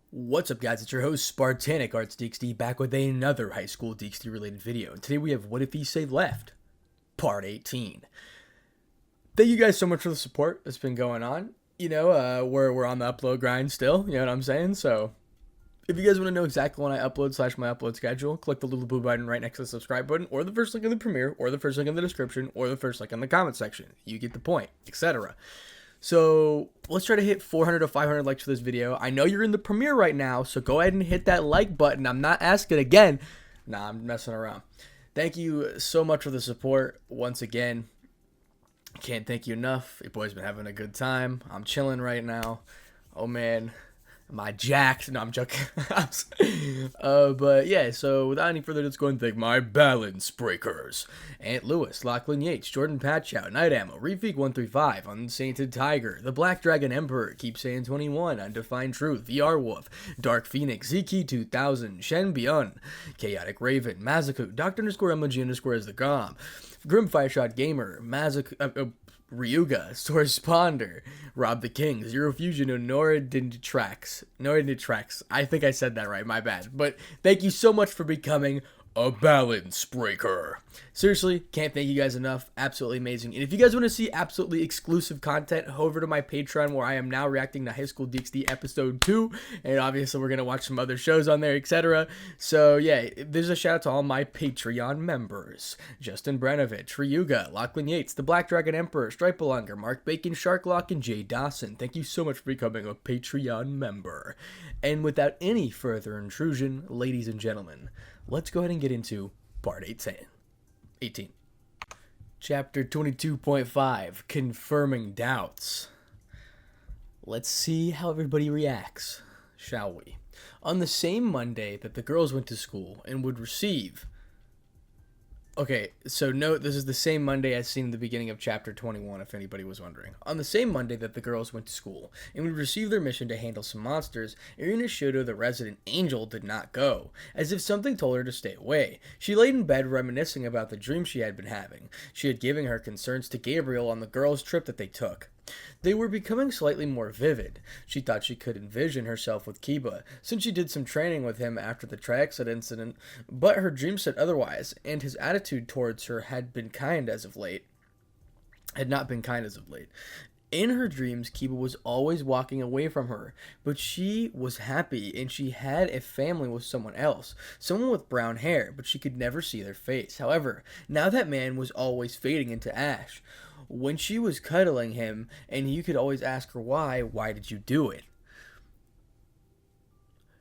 What's up, guys? It's your host, Spartanic Arts DxD, back with another high school DxD related video. And today we have What If Issei Left, Part 18. Thank you guys so much for the support that's been going on. We're on the upload grind still, you know what I'm saying? So, if you guys want to know exactly when I upload / my upload schedule, click the little blue button right next to the subscribe button, or the first link in the premiere, or the first link in the description, or the first link in the comment section. You get the point, etc. So let's try to hit 400 to 500 likes for this video. I know you're in the premiere right now, so go ahead and hit that like button. I'm not asking again. Nah, I'm messing around. Thank you so much for the support once again. Can't thank you enough. Your boy's been having a good time. I'm chilling right now. Oh man, am I jacked? No, I'm joking. But yeah, so without any further ado, let's go and thank my balance breakers: Aunt Lewis, Lachlan Yates, Jordan Patchow, Night Ammo, Refeek135, Unsainted Tiger, The Black Dragon Emperor, Keep Saying 21, Undefined Truth, VR Wolf, Dark Phoenix, Ziki2000, Shen Byun, Chaotic Raven, Mazaku, Dr. MG as the Grom, Grim Fireshot Gamer, Ryuga, Source Ponder, Rob the King, Zero Fusion, and Noradintrax. I think I said that right, my bad. But thank you so much for becoming a balance breaker. Seriously, can't thank you guys enough. Absolutely amazing. And if you guys want to see absolutely exclusive content, head over to my Patreon, where I am now reacting to High School DxD episode 2. And obviously we're going to watch some other shows on there, etc. So yeah, there's a shout out to all my Patreon members: Justin Brenovich, Ryuga, Lachlan Yates, The Black Dragon Emperor, Stripelunger, Mark Bacon, Sharklock, and Jay Dawson. Thank you so much for becoming a Patreon member. And without any further intrusion, ladies and gentlemen, let's go ahead and get into Part 18. Chapter 22.5, Confirming Doubts. Let's see how everybody reacts, shall we? On the same Monday that the girls went to school and would receive... Okay, so note, this is the same Monday as seen in the beginning of Chapter 21, if anybody was wondering. On the same Monday that the girls went to school and would receive their mission to handle some monsters, Irina Hyoudou, the resident angel, did not go, as if something told her to stay away. She laid in bed reminiscing about the dream she had been having. She had given her concerns to Gabriel on the girls' trip that they took. They were becoming slightly more vivid. She thought she could envision herself with Kiba, since she did some training with him after the Trihexa incident, but her dream said otherwise, and his attitude towards her had not been kind as of late. In her dreams, Kiba was always walking away from her, but she was happy, and she had a family with someone else, someone with brown hair, but she could never see their face. However, now that man was always fading into ash. When she was cuddling him, and you could always ask her why did you do it?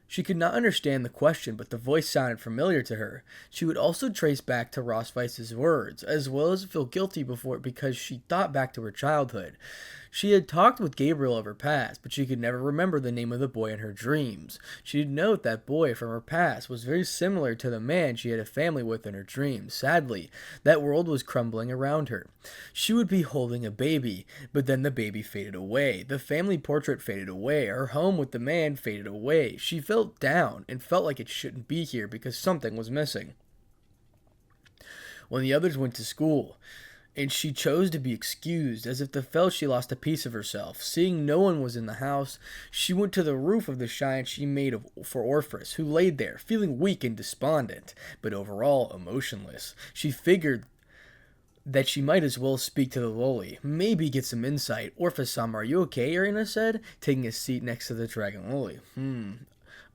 She could not understand the question, but the voice sounded familiar to her. She would also trace back to Ross Weiss's words, as well as feel guilty because she thought back to her childhood. She had talked with Gabriel of her past, but she could never remember the name of the boy in her dreams. She did note that boy from her past was very similar to the man she had a family with in her dreams. Sadly, that world was crumbling around her. She would be holding a baby, but then the baby faded away. The family portrait faded away. Her home with the man faded away. She felt down and felt like it shouldn't be here because something was missing. When the others went to school, and she chose to be excused, as if to felt she lost a piece of herself. Seeing no one was in the house, she went to the roof of the shrine she made for Orpheus, who laid there, feeling weak and despondent, but overall emotionless. She figured that she might as well speak to the loli, maybe get some insight. Orpheus-sama, are you okay? Irina said, taking a seat next to the dragon loli.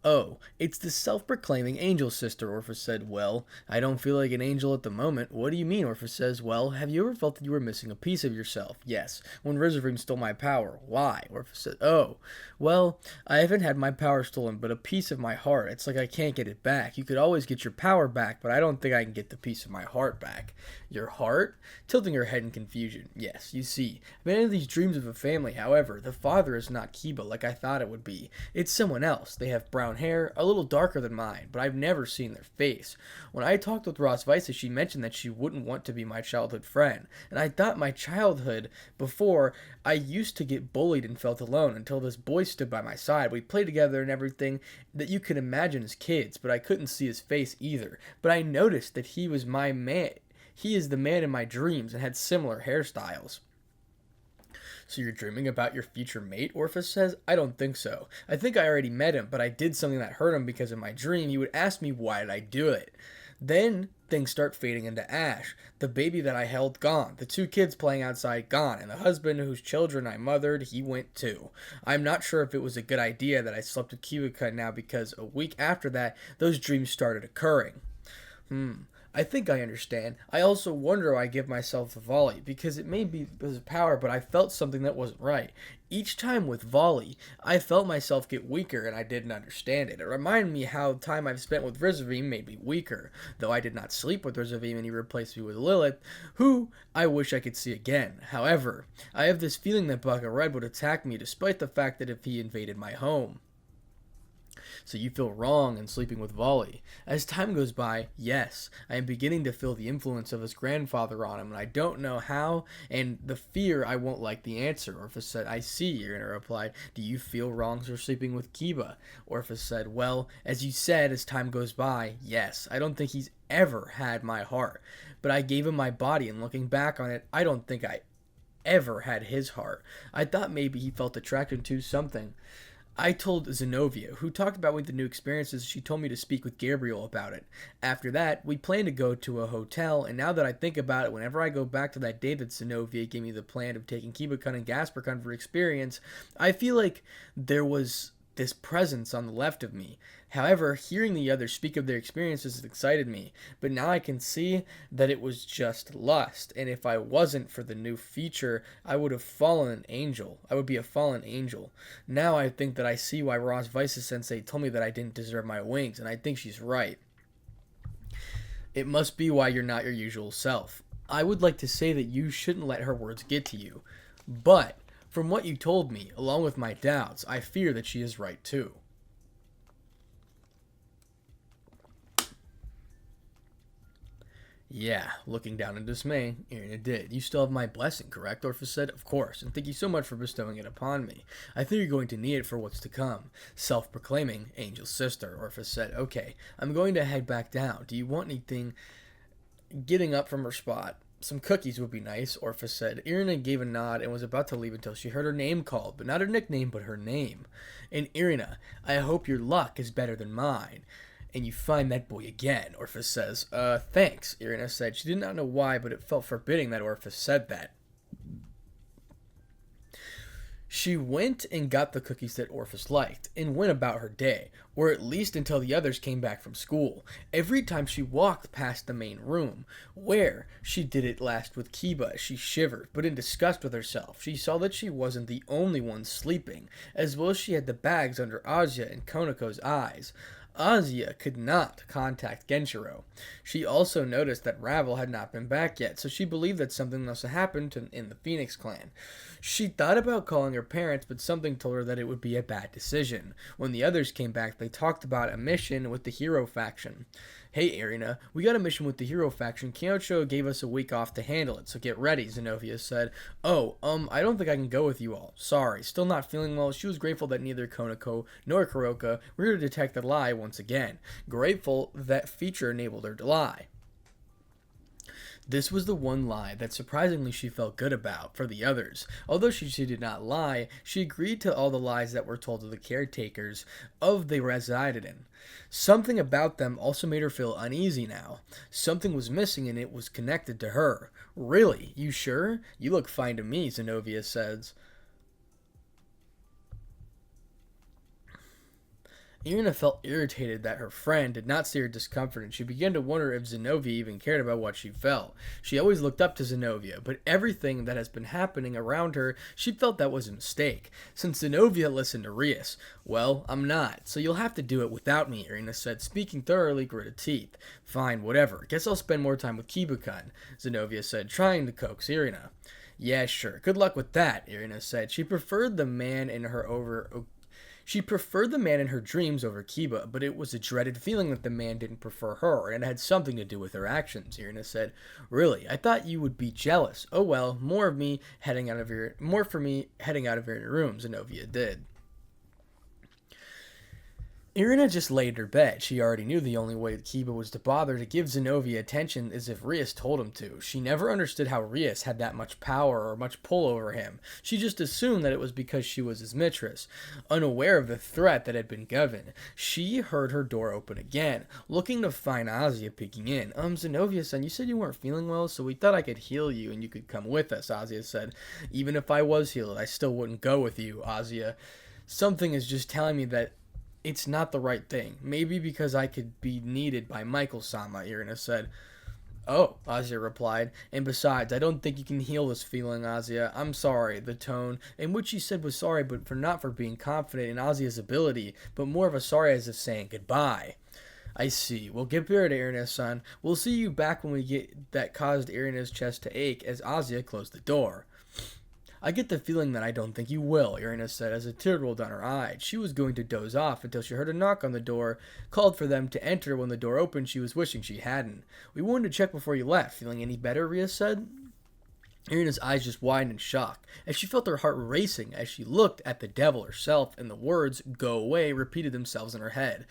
Oh, it's the self-proclaiming angel sister, Orpheus said. Well, I don't feel like an angel at the moment. What do you mean? Orpheus says. Well, have you ever felt that you were missing a piece of yourself? Yes, when Rizarine stole my power. Why? Orpheus said. Oh, well, I haven't had my power stolen, but a piece of my heart. It's like I can't get it back. You could always get your power back, but I don't think I can get the piece of my heart back. Your heart? Tilting her head in confusion. Yes, you see, I've been in these dreams of a family. However, the father is not Kiba like I thought it would be. It's someone else. They have brown hair, a little darker than mine, but I've never seen their face. When I talked with Ross Weiss, she mentioned that she wouldn't want to be my childhood friend, and I thought my childhood before I used to get bullied and felt alone until this boy stood by my side. We played together and everything that you could imagine as kids, but I couldn't see his face either. But I noticed that he was my man. He is the man in my dreams and had similar hairstyles. So you're dreaming about your future mate? Orpheus says. I don't think so. I think I already met him, but I did something that hurt him because in my dream he would ask me why did I do it. Then things start fading into ash. The baby that I held gone, the 2 kids playing outside gone, and the husband whose children I mothered, he went too. I'm not sure if it was a good idea that I slept with Kibuka now because a week after that, those dreams started occurring. I think I understand. I also wonder why I give myself the volley, because it may be his power, but I felt something that wasn't right. Each time with volley, I felt myself get weaker and I didn't understand it. It reminded me how the time I've spent with Rizavim made me weaker, though I did not sleep with Rizavim and he replaced me with Lilith, who I wish I could see again. However, I have this feeling that Baka Red would attack me despite the fact that if he invaded my home. So you feel wrong in sleeping with Volley. As time goes by, yes, I am beginning to feel the influence of his grandfather on him, and I don't know how, and the fear I won't like the answer. Orpheus said, I see, Irina replied. Do you feel wrong for sleeping with Kiba? Orpheus said, well, as you said, as time goes by, yes, I don't think he's ever had my heart, but I gave him my body, and looking back on it, I don't think I ever had his heart. I thought maybe he felt attracted to something. I told Zenobia, who talked about with the new experiences. She told me to speak with Gabriel about it. After that, we planned to go to a hotel, and now that I think about it, whenever I go back to that day that Zenobia gave me the plan of taking Kibakun and Gasperkun for experience, I feel like there was this presence on the left of me. However, hearing the others speak of their experiences excited me, but now I can see that it was just lust, and if I wasn't for the new feature, I would have fallen an angel. I would be a fallen angel. Now I think that I see why Ross Vice's sensei told me that I didn't deserve my wings, and I think she's right. It must be why you're not your usual self. I would like to say that you shouldn't let her words get to you, but from what you told me, along with my doubts, I fear that she is right too. Yeah, looking down in dismay, Irina did. You still have my blessing, correct? Orpheus said. Of course, and thank you so much for bestowing it upon me. I think you're going to need it for what's to come. Self-proclaiming Angel's sister, Orpheus said. Okay, I'm going to head back down. Do you want anything? Getting up from her spot. Some cookies would be nice, Orpheus said. Irina gave a nod and was about to leave until she heard her name called, but not her nickname, but her name. And Irina, I hope your luck is better than mine. And you find that boy again, Orpheus says. Thanks, Irina said. She did not know why, but it felt forbidding that Orpheus said that. She went and got the cookies that Orpheus liked, and went about her day, or at least until the others came back from school. Every time she walked past the main room, where she did it last with Kiba, she shivered, but in disgust with herself, she saw that she wasn't the only one sleeping, as well as she had the bags under Azia and Konoko's eyes. Azia could not contact Genshiro. She also noticed that Ravel had not been back yet, so she believed that something must have happened in the Phoenix clan. She thought about calling her parents, but something told her that it would be a bad decision. When the others came back, they talked about a mission with the Hero faction. Hey, Irina, we got a mission with the Hero faction. Kyocho gave us a week off to handle it, so get ready, Zenobia said. Oh, I don't think I can go with you all. Sorry, still not feeling well. She was grateful that neither Konoko nor Kuroka were here to detect the lie once again. Grateful that feature enabled her to lie. This was the one lie that surprisingly she felt good about for the others. Although she did not lie, she agreed to all the lies that were told to the caretakers of they resided in. Something about them also made her feel uneasy now. Something was missing and it was connected to her. Really? You sure? You look fine to me, Zenobia says. Irina felt irritated that her friend did not see her discomfort, and she began to wonder if Zenobia even cared about what she felt. She always looked up to Zenobia, but everything that has been happening around her, she felt that was a mistake. Since Zenobia listened to Rias, well, I'm not, so you'll have to do it without me, Irina said, speaking thoroughly gritted teeth. Fine, whatever. Guess I'll spend more time with Kibakun, Zenobia said, trying to coax Irina. Yeah, sure. Good luck with that, Irina said. She preferred the man in her dreams over Kiba, but it was a dreaded feeling that the man didn't prefer her, and it had something to do with her actions, Irina said. Really? I thought you would be jealous. Oh well, more for me heading out of your room, Zenobia did. Irina just laid in her bed. She already knew the only way Kiba was to bother to give Zenobia attention is if Rias told him to. She never understood how Rias had that much power or much pull over him. She just assumed that it was because she was his mistress. Unaware of the threat that had been given, she heard her door open again, looking to find Azia peeking in. Zenobia-san, you said you weren't feeling well, so we thought I could heal you and you could come with us, Azia said. Even if I was healed, I still wouldn't go with you, Azia. Something is just telling me that it's not the right thing. Maybe because I could be needed by Michael-sama, Irina said. Oh, Azia replied, and besides, I don't think you can heal this feeling, Azia. I'm sorry. The tone in which she said was sorry, but not for being confident in Azia's ability, but more of a sorry as if saying goodbye. I see. Well, get better, Irina-san. We'll see you back when we get that caused Irina's chest to ache as Azia closed the door. I get the feeling that I don't think you will, Irina said as a tear rolled down her eye. She was going to doze off until she heard a knock on the door, called for them to enter. When the door opened, she was wishing she hadn't. We wanted to check before you left. Feeling any better, Rias said. Irina's eyes just widened in shock, as she felt her heart racing as she looked at the devil herself, and the words, "go away," repeated themselves in her head.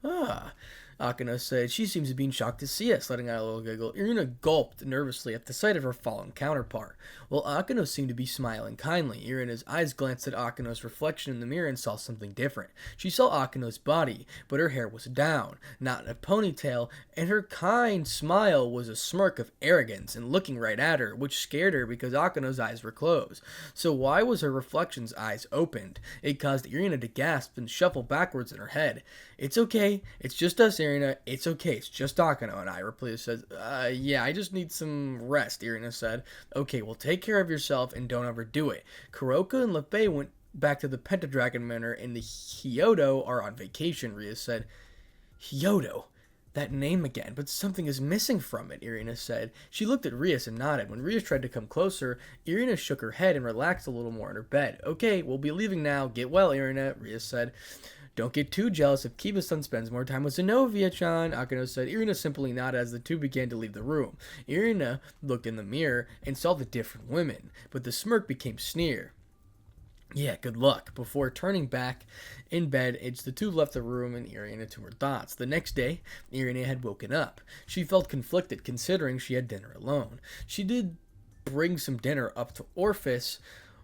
Ah, Akano said. She seems to be shocked to see us, letting out a little giggle. Irina gulped nervously at the sight of her fallen counterpart, while Akano seemed to be smiling kindly. Irina's eyes glanced at Akano's reflection in the mirror and saw something different. She saw Akano's body, but her hair was down, not in a ponytail, and her kind smile was a smirk of arrogance and looking right at her, which scared her because Akano's eyes were closed. So why was her reflection's eyes opened? It caused Irina to gasp and shuffle backwards in her head. It's okay. It's just us, Irina. It's okay. It's just Akano and I, Ripley said. Yeah, I just need some rest, Irina said. Okay, well, take care of yourself and don't overdo it. Kuroka and Lefei went back to the Pentadragon Manor and the Hyoudou are on vacation, Rias said. Hyoudou? That name again, but something is missing from it, Irina said. She looked at Rias and nodded. When Rias tried to come closer, Irina shook her head and relaxed a little more in her bed. Okay, we'll be leaving now. Get well, Irina, Rias said. Don't get too jealous if Kiba-san spends more time with Zenobia-chan, Akano said. Irina simply nodded as the two began to leave the room. Irina looked in the mirror and saw the different women, but the smirk became sneer. Yeah, good luck. Before turning back in bed, the two left the room and Irina to her thoughts. The next day, Irina had woken up. She felt conflicted considering she had dinner alone. She did bring some dinner up to Orphis,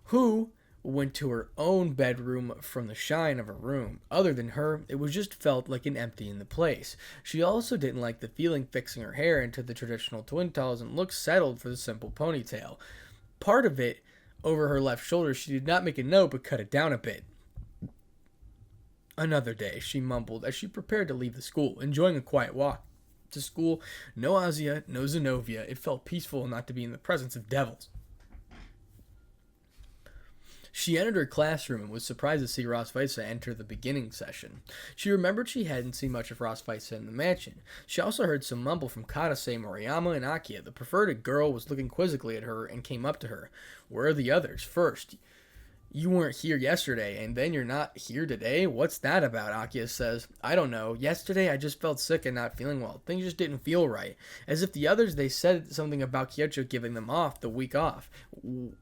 who went to her own bedroom from the shine of her room. Other than her, it was just felt like an empty in the place. She also didn't like the feeling fixing her hair into the traditional twin towels and looked settled for the simple ponytail. Part of it over her left shoulder, she did not make a note but cut it down a bit. Another day, she mumbled as she prepared to leave the school, enjoying a quiet walk to school. No Azia, no Zenobia. It felt peaceful not to be in the presence of devils. She entered her classroom and was surprised to see Ross Vaisa enter the beginning session. She remembered she hadn't seen much of Ross Vaisa in the mansion. She also heard some mumble from Kadase, Moriyama, and Akiya. The preferred girl was looking quizzically at her and came up to her. Where are the others? First, you weren't here yesterday, and then you're not here today? What's that about? Akiya says. I don't know. Yesterday I just felt sick and not feeling well. Things just didn't feel right. As if the others, they said something about Kyocho giving them the week off.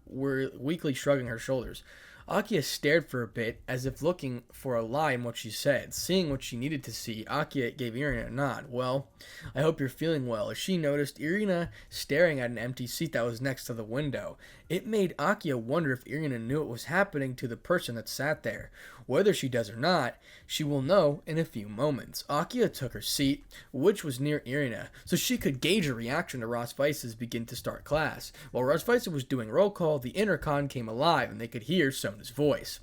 Were weakly shrugging her shoulders. Akiya stared for a bit, as if looking for a lie in what she said. Seeing what she needed to see, Akiya gave Irina a nod. Well, I hope you're feeling well. As she noticed Irina staring at an empty seat that was next to the window, it made Akiya wonder if Irina knew what was happening to the person that sat there. Whether she does or not, she will know in a few moments. Akiya took her seat, which was near Irina, so she could gauge her reaction to Ross Vaisa's begin to start class. While Ross Vaisa was doing roll call, the intercom came alive and they could hear Sona's voice.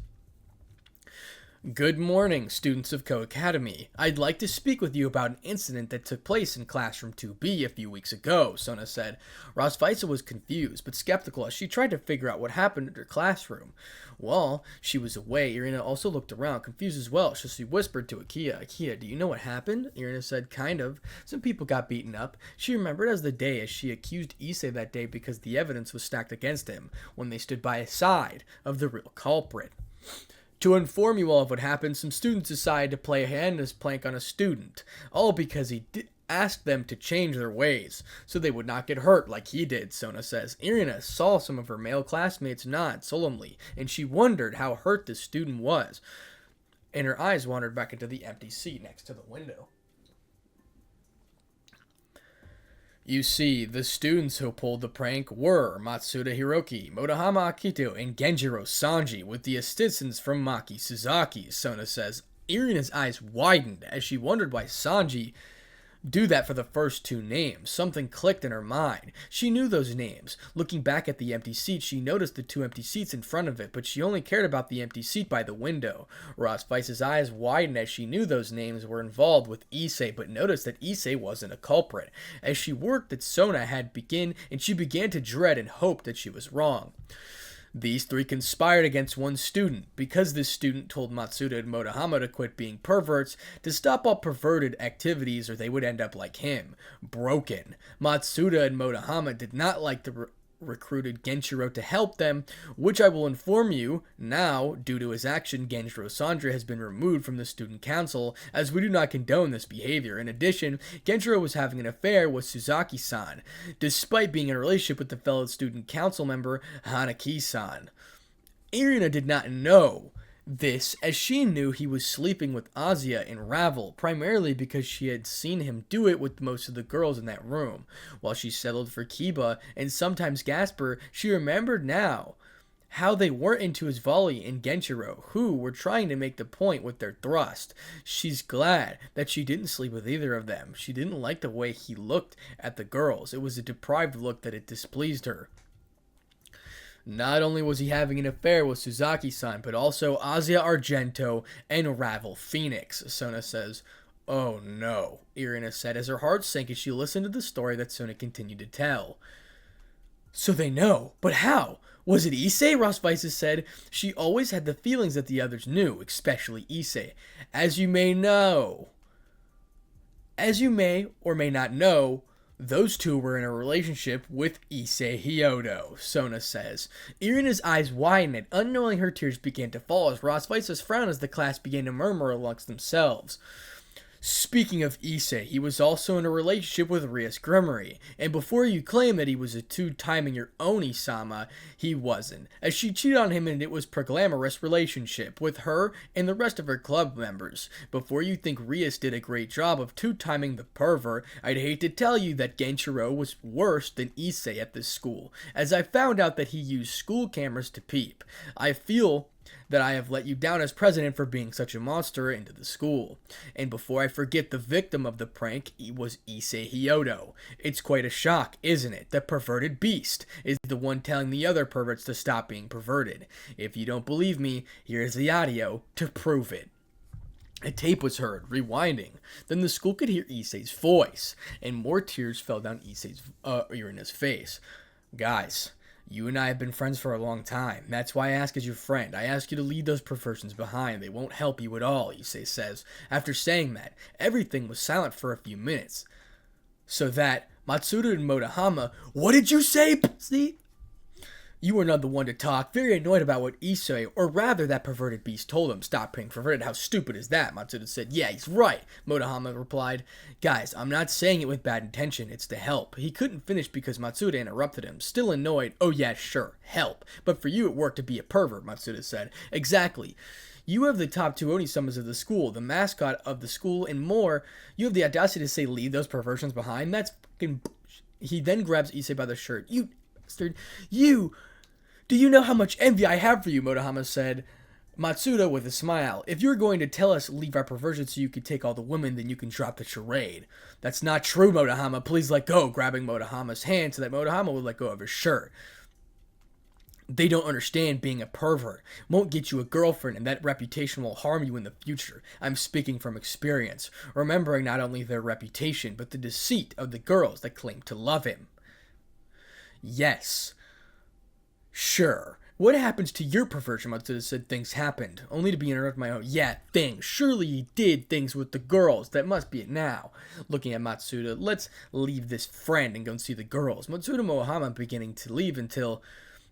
Good morning, students of Co-Academy. I'd like to speak with you about an incident that took place in Classroom 2B a few weeks ago, Sona said. Ross Vaisa was confused, but skeptical as she tried to figure out what happened in her classroom. While she was away, Irina also looked around, confused as well, so she whispered to Akiya. Akiya, do you know what happened? Irina said, kind of. Some people got beaten up. She remembered as the day as she accused Issei that day because the evidence was stacked against him, when they stood by his side of the real culprit. To inform you all of what happened, some students decided to play a hand in his prank on a student, all because he asked them to change their ways, so they would not get hurt like he did, Sona says. Irina saw some of her male classmates nod solemnly, and she wondered how hurt this student was. and her eyes wandered back into the empty seat next to the window. You see, the students who pulled the prank were Matsuda Hiroki, Motohama Akito, and Genjiro Sanji, with the assistance from Maki Suzaki, Sona says. Irina's eyes widened as she wondered why Sanji do that for the first two names. Something clicked in her mind. She knew those names. Looking back at the empty seat, she noticed the two empty seats in front of it, but she only cared about the empty seat by the window. Ross Vice's eyes widened as she knew those names were involved with Issei, but noticed that Issei wasn't a culprit. As she worked that Sona had begun, and she began to dread and hope that she was wrong. These three conspired against one student. Because this student told Matsuda and Motohama to quit being perverts, to stop all perverted activities or they would end up like him, broken. Matsuda and Motohama did not like the recruited Genshiro to help them, which I will inform you, now, due to his action, Genjiro Sanji has been removed from the student council, as we do not condone this behavior. In addition, Genjiro was having an affair with Suzaki-san, despite being in a relationship with the fellow student council member, Hanaki-san. Irina did not know this, as she knew he was sleeping with Azuya in Ravel, primarily because she had seen him do it with most of the girls in that room. While she settled for Kiba and sometimes Gasper, she remembered now how they weren't into his volley and Genshiro, who were trying to make the point with their thrust. She's glad that she didn't sleep with either of them. She didn't like the way he looked at the girls. It was a deprived look that it displeased her. Not only was he having an affair with Suzaki-san, but also Azuya Argento and Ravel Phoenix, Sona says. Oh no, Irina said as her heart sank as she listened to the story that Sona continued to tell. So they know, but how? Was it Issei? Ross Vices said. She always had the feelings that the others knew, especially Issei. As you may or may not know, those two were in a relationship with Issei Hyoudou, Sona says. Irina's eyes widened and unknowing her tears began to fall as Ross Vices frowned as the class began to murmur amongst themselves. Speaking of Issei, he was also in a relationship with Rias Grimmery, and before you claim that he was a two-timing your Oni-sama, he wasn't, as she cheated on him and it was a glamorous relationship with her and the rest of her club members. Before you think Rias did a great job of two-timing the pervert, I'd hate to tell you that Genshiro was worse than Issei at this school, as I found out that he used school cameras to peep. I feel that I have let you down as president for being such a monster into the school. And before I forget, the victim of the prank was Issei Hyoudou. It's quite a shock, isn't it? The perverted beast is the one telling the other perverts to stop being perverted. If you don't believe me, here's the audio to prove it. A tape was heard, rewinding. Then the school could hear Issei's voice, and more tears fell down Irina's face. Guys, you and I have been friends for a long time. That's why I ask as your friend. I ask you to leave those perversions behind. They won't help you at all, Issei says. After saying that, everything was silent for a few minutes. So that Matsuda and Motohama, what did you say, see? You were not the one to talk, very annoyed about what Issei, or rather that perverted beast, told him. Stop being perverted, how stupid is that? Matsuda said. Yeah, he's right, Motohama replied. Guys, I'm not saying it with bad intention, it's to help. He couldn't finish because Matsuda interrupted him. Still annoyed, oh yeah, sure, help. But for you it worked to be a pervert, Matsuda said. Exactly. You have the top two Oni-samas of the school, the mascot of the school, and more. You have the audacity to say leave those perversions behind? That's fucking... He then grabs Issei by the shirt. You bastard. You... Do you know how much envy I have for you, Motohama said. Matsuda with a smile. If you're going to tell us leave our perversion so you can take all the women, then you can drop the charade. That's not true, Motohama. Please let go, grabbing Motohama's hand so that Motohama would let go of his shirt. They don't understand being a pervert. Won't get you a girlfriend, and that reputation will harm you in the future. I'm speaking from experience, remembering not only their reputation, but the deceit of the girls that claim to love him. Yes. Sure. What happens to your perversion? Matsuda said things happened, only to be interrupted by my own. Yeah, things. Surely he did things with the girls. That must be it now. Looking at Matsuda, let's leave this friend and go and see the girls. Matsuda and Motohama beginning to leave until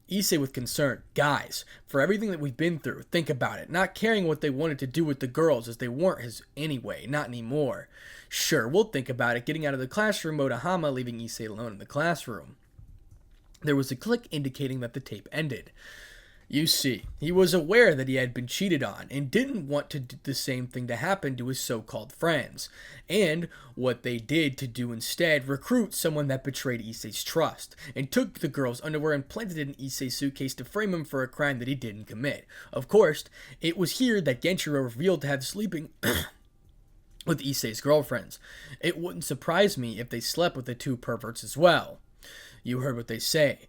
Issei with concern. Guys, for everything that we've been through, think about it. Not caring what they wanted to do with the girls as they weren't his anyway. Not anymore. Sure, we'll think about it. Getting out of the classroom, Motohama leaving Issei alone in the classroom. There was a click indicating that the tape ended. You see, he was aware that he had been cheated on and didn't want to do the same thing to happen to his so-called friends. And what they did to do instead, recruit someone that betrayed Issei's trust and took the girl's underwear and planted it in Issei's suitcase to frame him for a crime that he didn't commit. Of course, it was here that Genshiro revealed to have sleeping with Issei's girlfriends. It wouldn't surprise me if they slept with the two perverts as well. You heard what they say.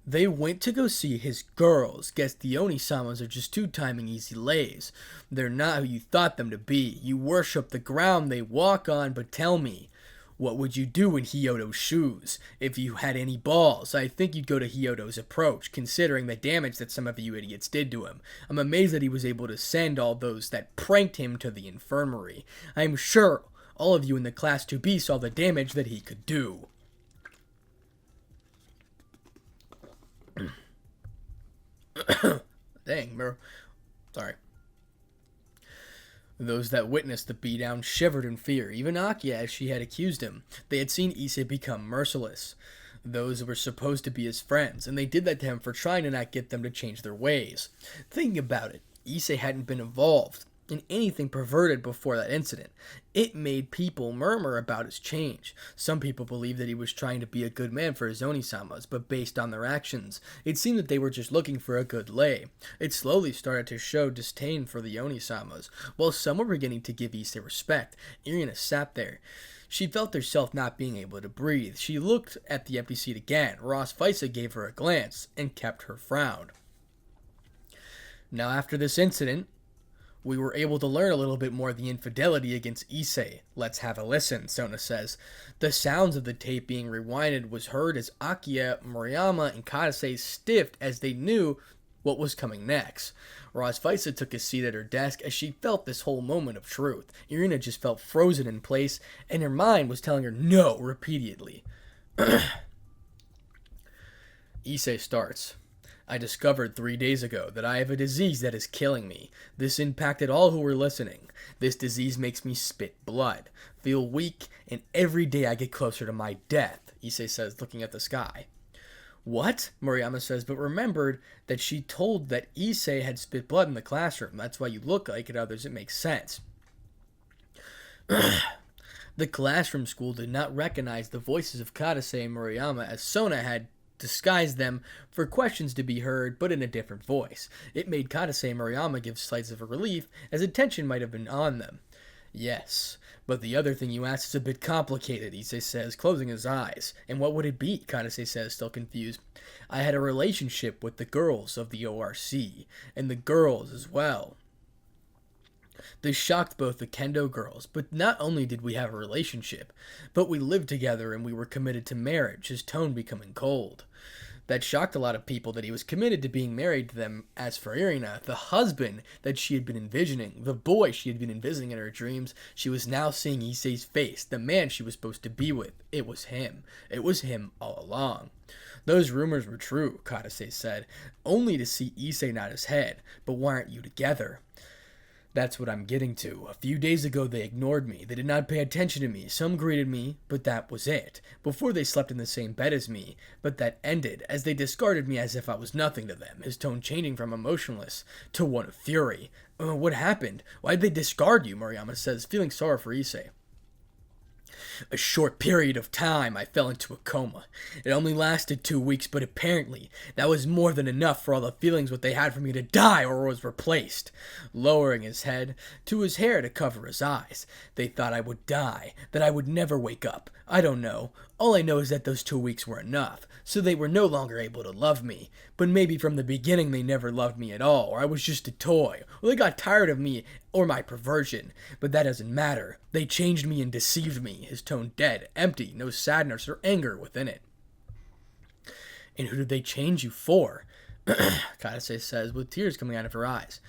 They went to go see his girls. Guess the Oni-samas are just two-timing easy lays. They're not who you thought them to be. You worship the ground they walk on, but tell me, what would you do in Hyoudo's shoes? If you had any balls, I think you'd go to Hyoudo's approach, considering the damage that some of you idiots did to him. I'm amazed that he was able to send all those that pranked him to the infirmary. I'm sure all of you in the class 2B saw the damage that he could do. Dang, bro. Sorry. Those that witnessed the beatdown shivered in fear, even Akia, as she had accused him. They had seen Issei become merciless. Those were supposed to be his friends, and they did that to him for trying to not get them to change their ways. Thinking about it, Issei hadn't been involved in anything perverted before that incident. It made people murmur about his change. Some people believed that he was trying to be a good man for his Oni-samas, but based on their actions, it seemed that they were just looking for a good lay. It slowly started to show disdain for the Oni-samas. While some were beginning to give Issei respect, Irina sat there. She felt herself not being able to breathe. She looked at the empty seat again. Ross Fisa gave her a glance and kept her frown. Now after this incident, we were able to learn a little bit more of the infidelity against Issei. Let's have a listen, Sona says. The sounds of the tape being rewinded was heard as Akia, Moriyama, and Kadase stiffed as they knew what was coming next. Ross Fisa took a seat at her desk as she felt this whole moment of truth. Irina just felt frozen in place, and her mind was telling her no repeatedly. Issei starts. I discovered 3 days ago that I have a disease that is killing me. This impacted all who were listening. This disease makes me spit blood, feel weak, and every day I get closer to my death, Issei says, looking at the sky. What? Moriyama says, but remembered that she told that Issei had spit blood in the classroom. That's why you look like it, others. It makes sense. The classroom school did not recognize the voices of Kadase and Moriyama as Sona had disguised them for questions to be heard, but in a different voice. It made Kadase and Moriyama give slights of relief, as attention might have been on them. Yes, but the other thing you asked is a bit complicated, Issei says, closing his eyes. And what would it be? Kadase says, still confused. I had a relationship with the girls of the ORC, and the girls as well. This shocked both the Kendo girls, but not only did we have a relationship, but we lived together and we were committed to marriage, his tone becoming cold. That shocked a lot of people that he was committed to being married to them. As for Irina, the husband that she had been envisioning, the boy she had been envisioning in her dreams, she was now seeing Issei's face, the man she was supposed to be with. It was him. It was him all along. Those rumors were true, Kadase said, only to see Issei nod his head. But why aren't you together? That's what I'm getting to. A few days ago they ignored me. They did not pay attention to me. Some greeted me, but that was it. Before they slept in the same bed as me, but that ended as they discarded me as if I was nothing to them, his tone changing from emotionless to one of fury. What happened? Why did they discard you? Moriyama says, feeling sorry for Issei. A short period of time, I fell into a coma. It only lasted 2 weeks, but apparently that was more than enough for all the feelings what they had for me to die or was replaced. Lowering his head to his hair to cover his eyes. They thought I would die, that I would never wake up. I don't know. All I know is that those 2 weeks were enough, so they were no longer able to love me. But maybe from the beginning they never loved me at all, or I was just a toy, or they got tired of me or my perversion. But that doesn't matter. They changed me and deceived me, his tone dead, empty, no sadness or anger within it. And who did they change you for? Kadase says, with tears coming out of her eyes.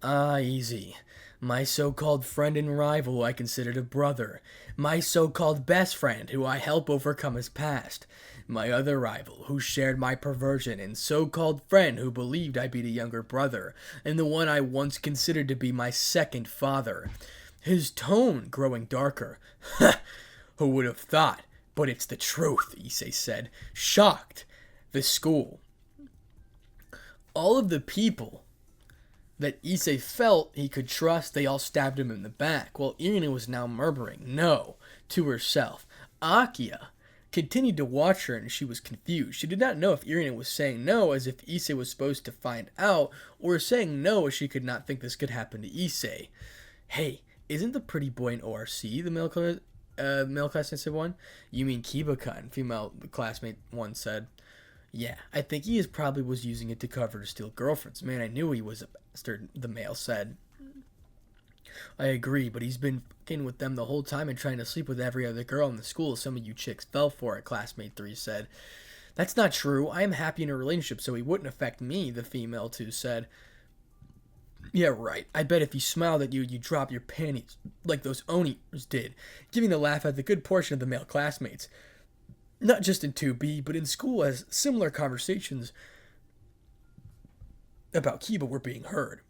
Easy. My so-called friend and rival who I considered a brother. My so-called best friend who I help overcome his past. My other rival who shared my perversion, and so-called friend who believed I'd be the younger brother, and the one I once considered to be my second father. His tone growing darker. Who would have thought? But it's the truth, Issei said, shocked. The school. All of the people that Issei felt he could trust, they all stabbed him in the back, while Irina was now murmuring no to herself. Akia continued to watch her, and she was confused. She did not know if Irina was saying no as if Issei was supposed to find out, or saying no as she could not think this could happen to Issei. Hey, isn't the pretty boy in ORC the male classmate said one? You mean Kiba-kun, female classmate one said. Yeah, I think he probably was using it to cover to steal girlfriends. Man, I knew he was a bastard, the male said. I agree, but he's been fucking with them the whole time and trying to sleep with every other girl in the school. Some of you chicks fell for it, classmate 3 said. That's not true. I am happy in a relationship, so he wouldn't affect me, the female 2 said. Yeah, right. I bet if he smiled at you, you'd drop your panties, like those Onis did, giving the laugh at the good portion of the male classmates. Not just in 2B, but in school as similar conversations about Kiba were being heard.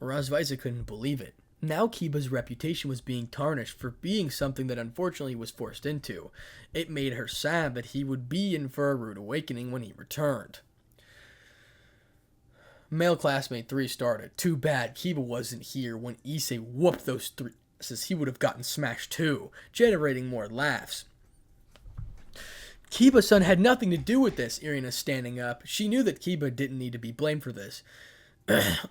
Razvaisa couldn't believe it. Now Kiba's reputation was being tarnished for being something that unfortunately he was forced into. It made her sad that he would be in for a rude awakening when he returned. Male classmate 3 started. Too bad Kiba wasn't here when Issei whooped those 3 asses. He would have gotten smashed too, generating more laughs. Kiba-san had nothing to do with this, Irina standing up. She knew that Kiba didn't need to be blamed for this.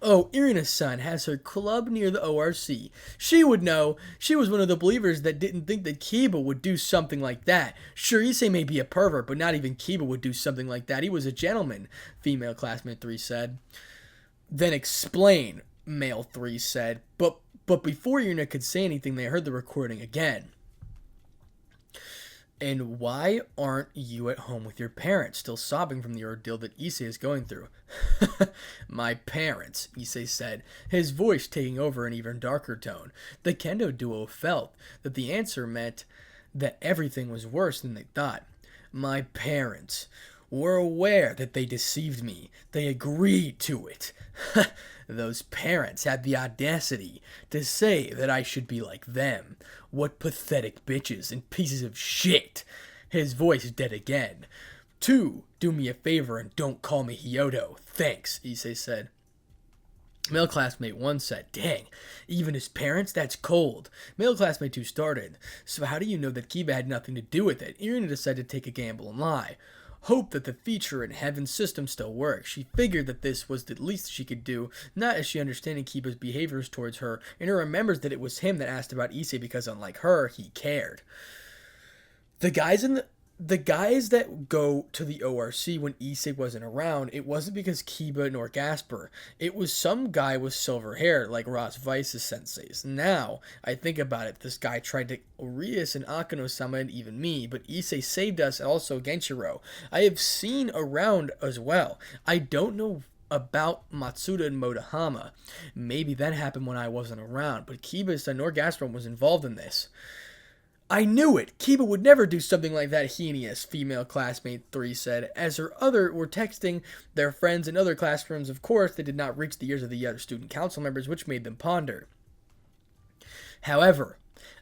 Oh, Irina-san has her club near the ORC. She would know. She was one of the believers that didn't think that Kiba would do something like that. Sure, Issei may be a pervert, but not even Kiba would do something like that. He was a gentleman, female classmate 3 said. Then explain, male 3 said. But before Irina could say anything, they heard the recording again. And why aren't you at home with your parents, still sobbing from the ordeal that Issei is going through? My parents, Issei said, his voice taking over an even darker tone. The Kendo duo felt that the answer meant that everything was worse than they thought. My parents were aware that they deceived me. They agreed to it. Those parents had the audacity to say that I should be like them. What pathetic bitches and pieces of shit. His voice dead again. 2, do me a favor and don't call me Hyoudou. Thanks, Issei said. Male classmate 1 said, dang, even his parents? That's cold. Male classmate 2 started. So how do you know that Kiba had nothing to do with it? Irina decided to take a gamble and lie. Hope that the feature in Heaven's system still works. She figured that this was the least she could do, not as she understanding Kiba's behaviors towards her, and her remembers that it was him that asked about Issei because, unlike her, he cared. The guys that go to the ORC when Issei wasn't around, it wasn't because Kiba nor Gasper. It was some guy with silver hair, like Ross Weiss's senseis. Now, I think about it, this guy tried to Orias and Akano-sama and even me, but Issei saved us and also Genshiro. I have seen around as well. I don't know about Matsuda and Motohama. Maybe that happened when I wasn't around, but Kiba nor Gasper was involved in this. I knew it! Kiba would never do something like that, heinous, female classmate 3 said. As her other were texting their friends in other classrooms, of course, they did not reach the ears of the other student council members, which made them ponder. However,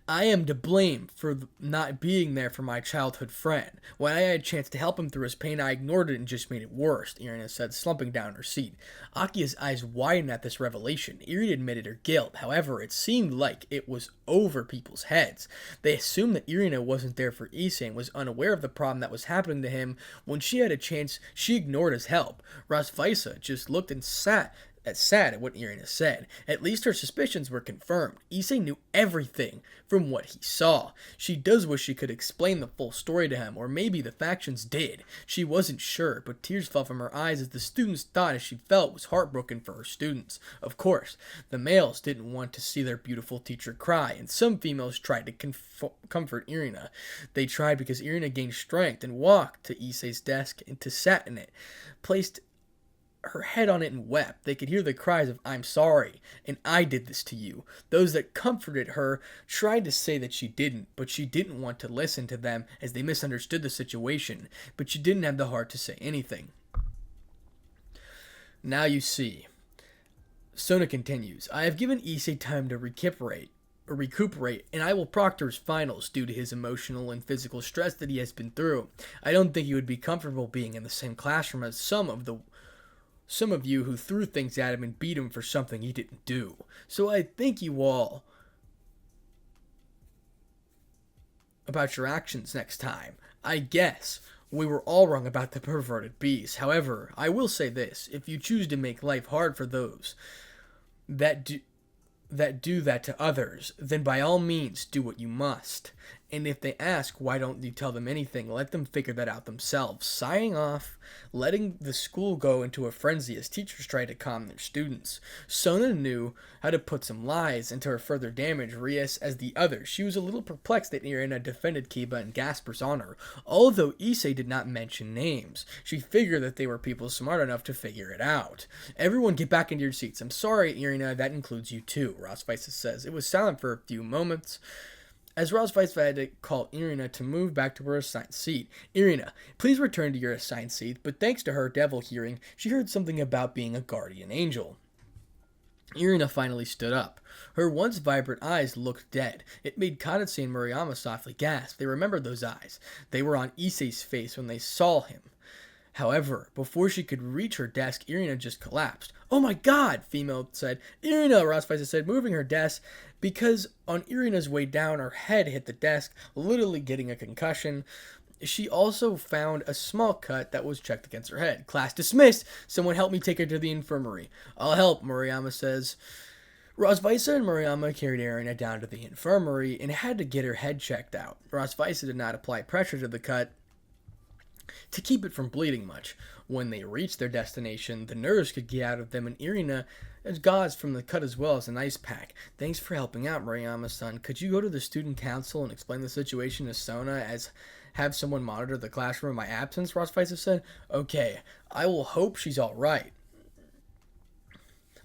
I am to blame for not being there for my childhood friend. When I had a chance to help him through his pain, I ignored it and just made it worse, Irina said, slumping down in her seat. Akia's eyes widened at this revelation. Irina admitted her guilt. However, it seemed like it was over people's heads. They assumed that Irina wasn't there for Issei and was unaware of the problem that was happening to him. When she had a chance, she ignored his help. Razvaisa just looked and sad at what Irina said. At least her suspicions were confirmed. Issei knew everything from what he saw. She does wish she could explain the full story to him, or maybe the factions did. She wasn't sure, but tears fell from her eyes as the students thought as she felt was heartbroken for her students. Of course, the males didn't want to see their beautiful teacher cry, and some females tried to comfort Irina. They tried because Irina gained strength and walked to Issei's desk and sat in it, placed her head on it and wept. They could hear the cries of, I'm sorry, and I did this to you. Those that comforted her tried to say that she didn't, but she didn't want to listen to them as they misunderstood the situation, but she didn't have the heart to say anything. Now you see. Sona continues, I have given Issei time to recuperate, recuperate, and I will proctor his finals due to his emotional and physical stress that he has been through. I don't think he would be comfortable being in the same classroom as some of you who threw things at him and beat him for something he didn't do. So I thank you all about your actions next time. I guess we were all wrong about the perverted beast. However, I will say this: if you choose to make life hard for those that do that to others, then by all means do what you must. And if they ask, why don't you tell them anything? Let them figure that out themselves. Signing off, letting the school go into a frenzy as teachers try to calm their students. Sona knew how to put some lies into her further damage Rias as the others. She was a little perplexed that Irina defended Kiba and Gasper's honor. Although Issei did not mention names, she figured that they were people smart enough to figure it out. Everyone get back into your seats. I'm sorry, Irina, that includes you too, Rosvice says. It was silent for a few moments as Rosvice had to call Irina to move back to her assigned seat. Irina, please return to your assigned seat, but thanks to her devil hearing, she heard something about being a guardian angel. Irina finally stood up. Her once vibrant eyes looked dead. It made Kadase and Murayama softly gasp. They remembered those eyes. They were on Issei's face when they saw him. However, before she could reach her desk, Irina just collapsed. Oh my god, female said. Irina, Rosvice said, moving her desk, because on Irina's way down, her head hit the desk, literally getting a concussion. She also found a small cut that was checked against her head. Class dismissed. Someone help me take her to the infirmary. I'll help, Murayama says. Rosvice and Murayama carried Irina down to the infirmary and had to get her head checked out. Rosvice did not apply pressure to the cut to keep it from bleeding much. When they reached their destination, the nerves could get out of them, and Irina has gauze from the cut as well as an ice pack. Thanks for helping out, Murayama-san. Could you go to the student council and explain the situation to Sona as have someone monitor the classroom in my absence? Rosvice said. Okay, I will hope she's alright.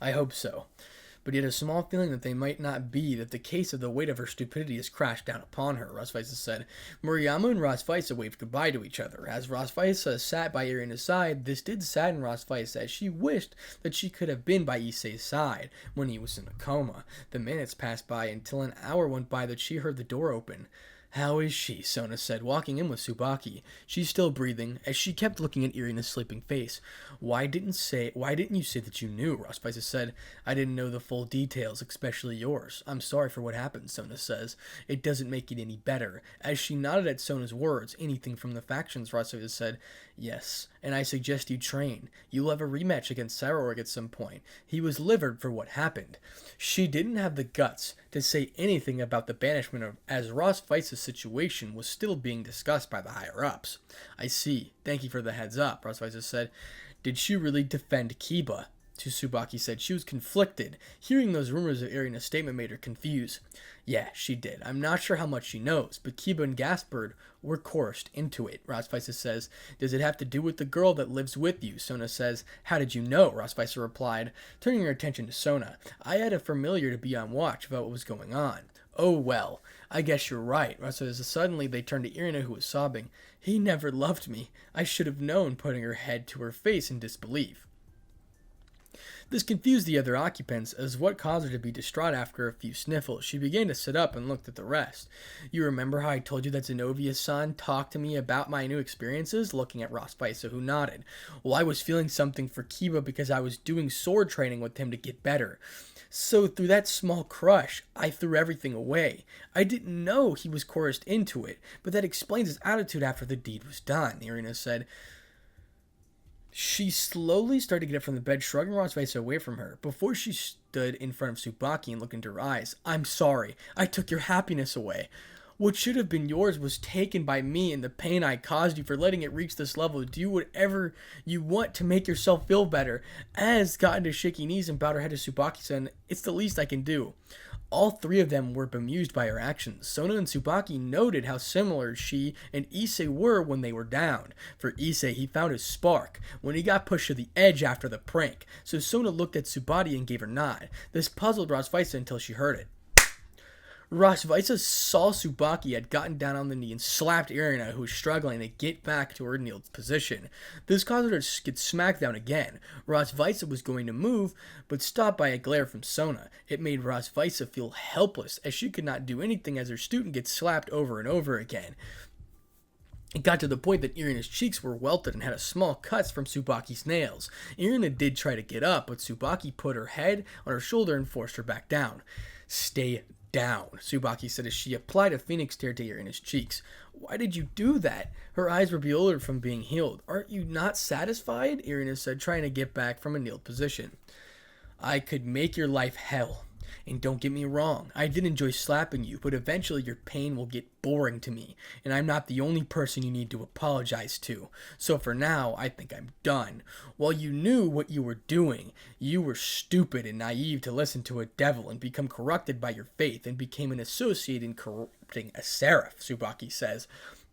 I hope so. But he had a small feeling that they might not be, that the case of the weight of her stupidity has crashed down upon her, Rosvice said. Murayama and Rosvice waved goodbye to each other. As Rosvice sat by Irina's side, this did sadden Rosvice as she wished that she could have been by Issei's side when he was in a coma. The minutes passed by until an hour went by that she heard the door open. How is she? Sona said, walking in with Tsubaki. She's still breathing, as she kept looking at Irina's sleeping face. Why didn't you say that you knew? Rosvice said. I didn't know the full details, especially yours. I'm sorry for what happened, Sona says. It doesn't make it any better. As she nodded at Sona's words, anything from the factions, Rosvice said. Yes, and I suggest you train. You'll have a rematch against Sarorg at some point. He was livid for what happened. She didn't have the guts to say anything about the banishment as Rosvice's situation was still being discussed by the higher-ups. I see. Thank you for the heads up, Rosvice said. Did she really defend Kiba? Tsubaki said. She was conflicted. Hearing those rumors of Irina's statement made her confused. Yeah, she did. I'm not sure how much she knows, but Kiba and Gaspard were coerced into it, Rosvice says. Does it have to do with the girl that lives with you? Sona says. How did you know? Rosvice replied, turning her attention to Sona. I had a familiar to be on watch about what was going on. Oh, well, I guess you're right. Rosvice says. Suddenly they turned to Irina, who was sobbing. He never loved me. I should have known, putting her head to her face in disbelief. This confused the other occupants, as what caused her to be distraught after a few sniffles. She began to sit up and looked at the rest. You remember how I told you that Zenovia's-san talked to me about my new experiences? Looking at Rosvice, who nodded. Well, I was feeling something for Kiba because I was doing sword training with him to get better. So through that small crush, I threw everything away. I didn't know he was coerced into it, but that explains his attitude after the deed was done, Irina said. She slowly started to get up from the bed, shrugging Rosvice away from her. Before she stood in front of Tsubaki and looked into her eyes. I'm sorry. I took your happiness away. What should have been yours was taken by me, and the pain I caused you for letting it reach this level. Do whatever you want to make yourself feel better. Az got into shaky knees and bowed her head to Tsubaki, saying, it's the least I can do. All three of them were bemused by her actions. Sona and Tsubaki noted how similar she and Issei were when they were down. For Issei, he found his spark when he got pushed to the edge after the prank. So Sona looked at Tsubaki and gave her a nod. This puzzled Rosvice until she heard it. Rosvisa saw Tsubaki had gotten down on the knee and slapped Irina, who was struggling to get back to her kneeled position. This caused her to get smacked down again. Rosvisa was going to move, but stopped by a glare from Sona. It made Rosvisa feel helpless, as she could not do anything as her student gets slapped over and over again. It got to the point that Irina's cheeks were welted and had small cuts from Tsubaki's nails. Irina did try to get up, but Tsubaki put her head on her shoulder and forced her back down. "Stay down," Tsubaki said as she applied a phoenix tear to Irina's cheeks. "Why did you do that?" Her eyes were bewildered from being healed. "Aren't you not satisfied?" Irina said, trying to get back from a kneeled position. "I could make your life hell. And don't get me wrong, I did enjoy slapping you, but eventually your pain will get boring to me, and I'm not the only person you need to apologize to. So for now, I think I'm done. While you knew what you were doing, you were stupid and naive to listen to a devil and become corrupted by your faith and became an associate in corrupting a seraph," Tsubaki says.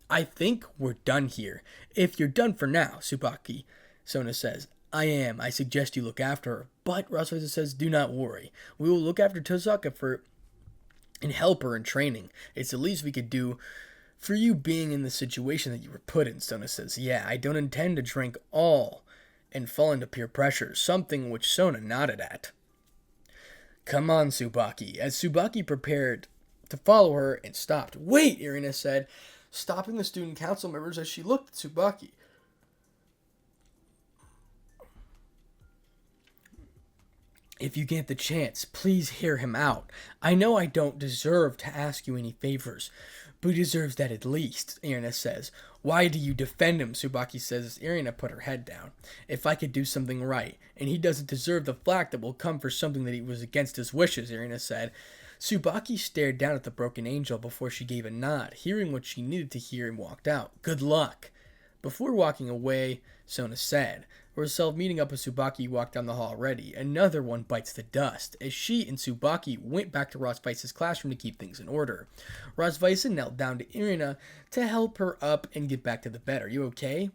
"I think we're done here. If you're done for now," Sona says. "I am. I suggest you look after her." But Rosvisa says, "Do not worry. We will look after Tosaka and help her in training. It's the least we could do for you being in the situation that you were put in." Sona says, "Yeah, I don't intend to drink all and fall into peer pressure," something which Sona nodded at. "Come on, Tsubaki." As Tsubaki prepared to follow her and stopped. "Wait," Irina said, stopping the student council members as she looked at Tsubaki. "If you get the chance, please hear him out. I know I don't deserve to ask you any favors, but he deserves that at least," Irina says. "Why do you defend him?" Tsubaki says as Irina put her head down. "If I could do something right, and he doesn't deserve the flack that will come for something that he was against his wishes," Irina said. Tsubaki stared down at the broken angel before she gave a nod, hearing what she needed to hear, and walked out. "Good luck." Before walking away, Sona said, herself meeting up with Tsubaki, walked down the hall already. Another one bites the dust, as she and Tsubaki went back to Rosvisa's classroom to keep things in order. Rosvisa knelt down to Irina to help her up and get back to the bed. "Are you okay?"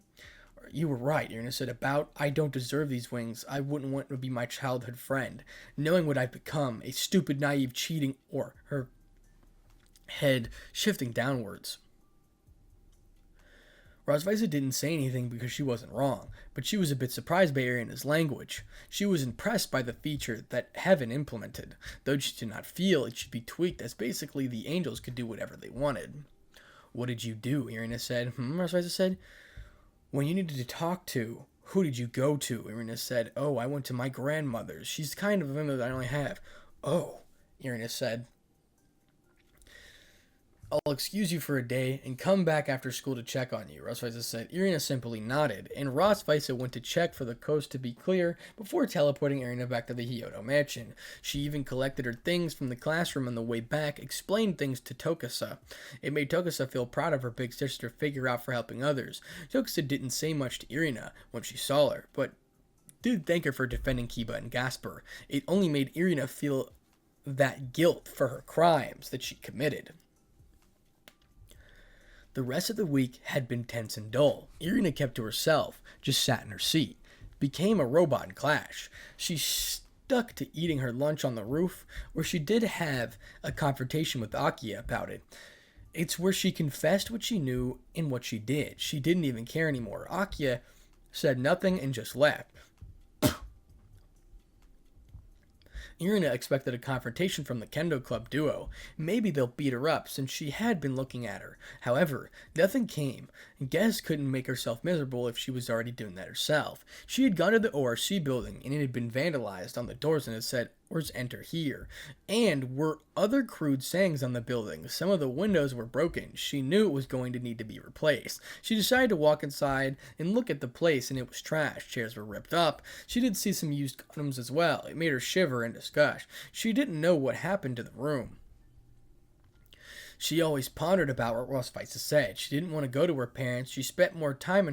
"You were right," Irina said. "I don't deserve these wings. I wouldn't want to be my childhood friend. Knowing what I've become, a stupid, naive, cheating," or her head shifting downwards. Rosvisa didn't say anything because she wasn't wrong, but she was a bit surprised by Irina's language. She was impressed by the feature that Heaven implemented, though she did not feel it should be tweaked, as basically the angels could do whatever they wanted. "What did you do?" Irina said. Rosvisa said. "When you needed to talk to, who did you go to?" Irina said. "Oh, I went to my grandmother's. She's kind of a family that I only have." "Oh," Irina said. "I'll excuse you for a day and come back after school to check on you," Rosvisa said. Irina simply nodded, and Rosvisa went to check for the coast to be clear before teleporting Irina back to the Hyoudou mansion. She even collected her things from the classroom on the way back, explained things to Tokasa. It made Tokasa feel proud of her big sister figure out for helping others. Tokasa didn't say much to Irina when she saw her, but did thank her for defending Kiba and Gasper. It only made Irina feel that guilt for her crimes that she committed. The rest of the week had been tense and dull. Irina kept to herself, just sat in her seat. Became a robot in class. She stuck to eating her lunch on the roof, where she did have a confrontation with Akiya about it. It's where she confessed what she knew and what she did. She didn't even care anymore. Akiya said nothing and just left. Irina expected a confrontation from the Kendo Club duo. Maybe they'll beat her up, since she had been looking at her. However, nothing came. Guess couldn't make herself miserable if she was already doing that herself. She had gone to the ORC building, and it had been vandalized on the doors, and it said, "Orders enter here." And were other crude sayings on the building. Some of the windows were broken. She knew it was going to need to be replaced. She decided to walk inside and look at the place, and it was trash. Chairs were ripped up. She did see some used condoms as well. It made her shiver and disgust. She didn't know what happened to the room. She always pondered about what Rosvisa said. She didn't want to go to her parents. She spent more time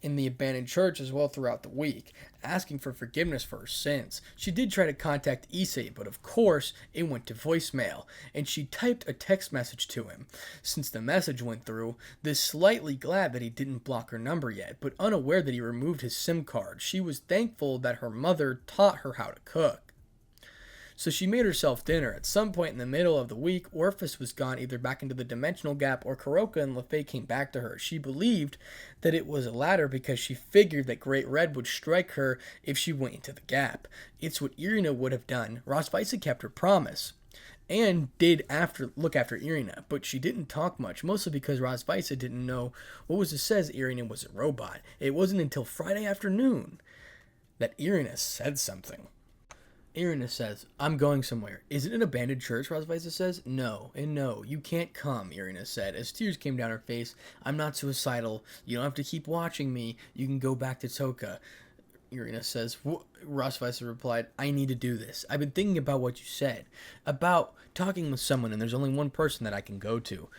in the abandoned church as well throughout the week, asking for forgiveness for her sins. She did try to contact Issei, but of course it went to voicemail, and she typed a text message to him. Since the message went through, this slightly glad that he didn't block her number yet, but unaware that he removed his SIM card. She was thankful that her mother taught her how to cook. so she made herself dinner. At some point in the middle of the week, Orpheus was gone either back into the dimensional gap or Kuroka and Lefay came back to her. She believed that it was the latter because she figured that Great Red would strike her if she went into the gap. It's what Irina would have done. Rosvisa kept her promise and did look after Irina, but she didn't talk much, mostly because Rosvisa didn't know what was to says Irina was a robot. It wasn't until Friday afternoon that Irina said something. Irina says, I'm going somewhere. Is it an abandoned church? Rosvisa says. No, and no, you can't come, Irina said, as tears came down her face. I'm not suicidal. You don't have to keep watching me. You can go back to Toka. Irina says. Rosvisa replied, I need to do this. I've been thinking about what you said, about talking with someone, and there's only one person that I can go to.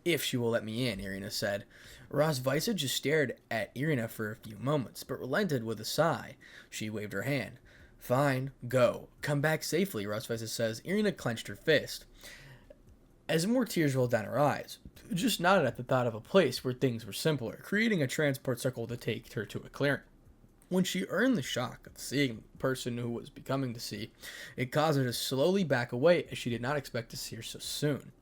If she will let me in, Irina said. Rosvisa just stared at Irina for a few moments, but relented with a sigh. She waved her hand. Fine, go. Come back safely, Rosvisa says. Irina clenched her fist as more tears rolled down her eyes, just nodded at the thought of a place where things were simpler, creating a transport circle to take her to a clearing. When she earned the shock of seeing the person who was becoming to see, it caused her to slowly back away as she did not expect to see her so soon.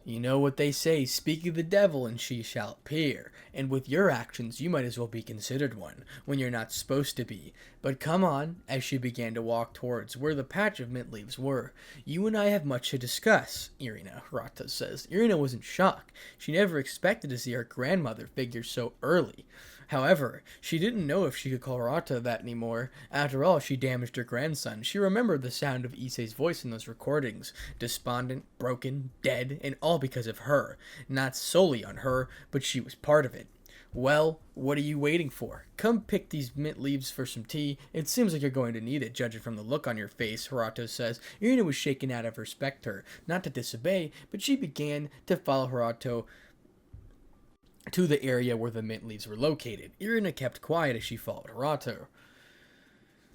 You know what they say, speak of the devil and she shall appear, and with your actions you might as well be considered one, when you're not supposed to be. But come on, as she began to walk towards where the patch of mint leaves were. You and I have much to discuss, Hirata says. Irina was in shock. She never expected to see her grandmother figure so early. However, she didn't know if she could call Hirata that anymore. After all, she damaged her grandson. She remembered the sound of Issei's voice in those recordings. Despondent, broken, dead, and all because of her. Not solely on her, but she was part of it. Well, what are you waiting for? Come pick these mint leaves for some tea. It seems like you're going to need it, judging from the look on your face, Hirata says. Irina was shaken out of respect her, not to disobey, but she began to follow Hirata to the area where the mint leaves were located. Irina kept quiet as she followed Hirata.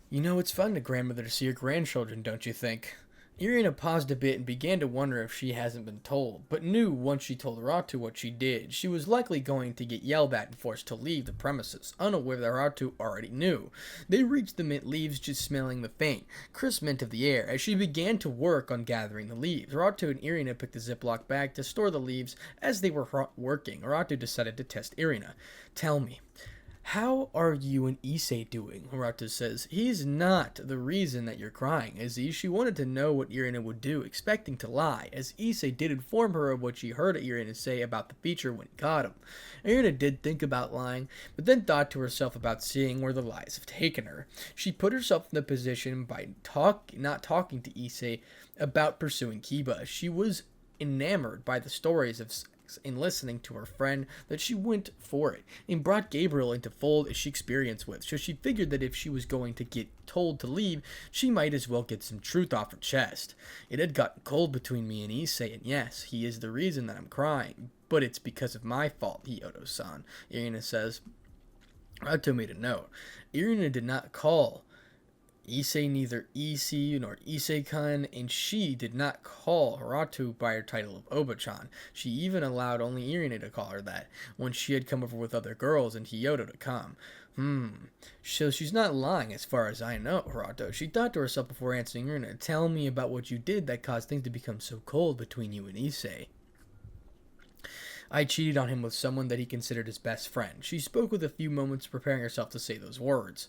You know, it's fun to grandmother to see her grandchildren, don't you think? Irina paused a bit and began to wonder if she hasn't been told, but knew once she told Hirata what she did, she was likely going to get yelled at and forced to leave the premises, unaware that Hirata already knew. They reached the mint leaves just smelling the faint, crisp mint of the air as she began to work on gathering the leaves. Hirata and Irina picked a Ziploc bag to store the leaves. As they were working, Hirata decided to test Irina. Tell me, how are you and Issei doing? Hirata says. He's not the reason that you're crying, is he? She wanted to know what Irina would do, expecting to lie, as Issei did inform her of what she heard Irina say about the feature when he caught him. Irina did think about lying, but then thought to herself about seeing where the lies have taken her. She put herself in the position by not talking to Issei about pursuing Kiba. She was enamored by the stories of in listening to her friend that she went for it and brought Gabriel into fold as she experienced with, so she figured that if she was going to get told to leave, she might as well get some truth off her chest. It had gotten cold between me and Issei, and yes, he is the reason that I'm crying, but it's because of my fault, Hyoudou-san, Irina says. Hirata made a note. Irina did not call Issei neither Issei nor Issei-kun, and she did not call Hirata by her title of Oba-chan. She even allowed only Irina to call her that, when she had come over with other girls and Hyoudou to come. So she's not lying as far as I know, Hirata. She thought to herself before answering Irina. Tell me about what you did that caused things to become so cold between you and Issei. I cheated on him with someone that he considered his best friend. She spoke with a few moments preparing herself to say those words.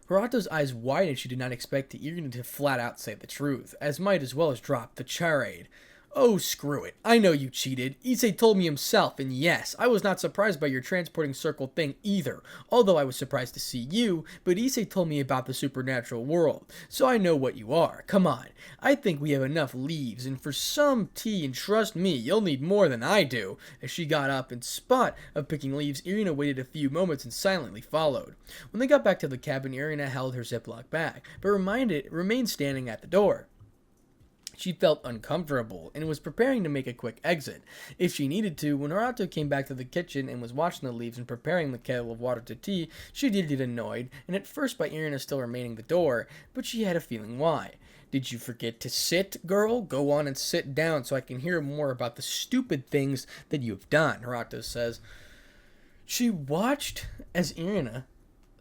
Hirata's eyes widened. She did not expect Irina to flat out say the truth, as might as well as drop the charade. Oh, screw it. I know you cheated. Issei told me himself, and yes, I was not surprised by your transporting circle thing either, although I was surprised to see you, but Issei told me about the supernatural world, so I know what you are. Come on. I think we have enough leaves, and for some tea, and trust me, you'll need more than I do. As she got up, in spot of picking leaves, Irina waited a few moments and silently followed. When they got back to the cabin, Irina held her Ziploc bag, but remained standing at the door. She felt uncomfortable and was preparing to make a quick exit, if she needed to. When Hirata came back to the kitchen and was washing the leaves and preparing the kettle of water to tea, she did get annoyed, and at first by Irina still remaining the door, but she had a feeling why. Did you forget to sit, girl? Go on and sit down so I can hear more about the stupid things that you have done, Hirata says. She watched as Irina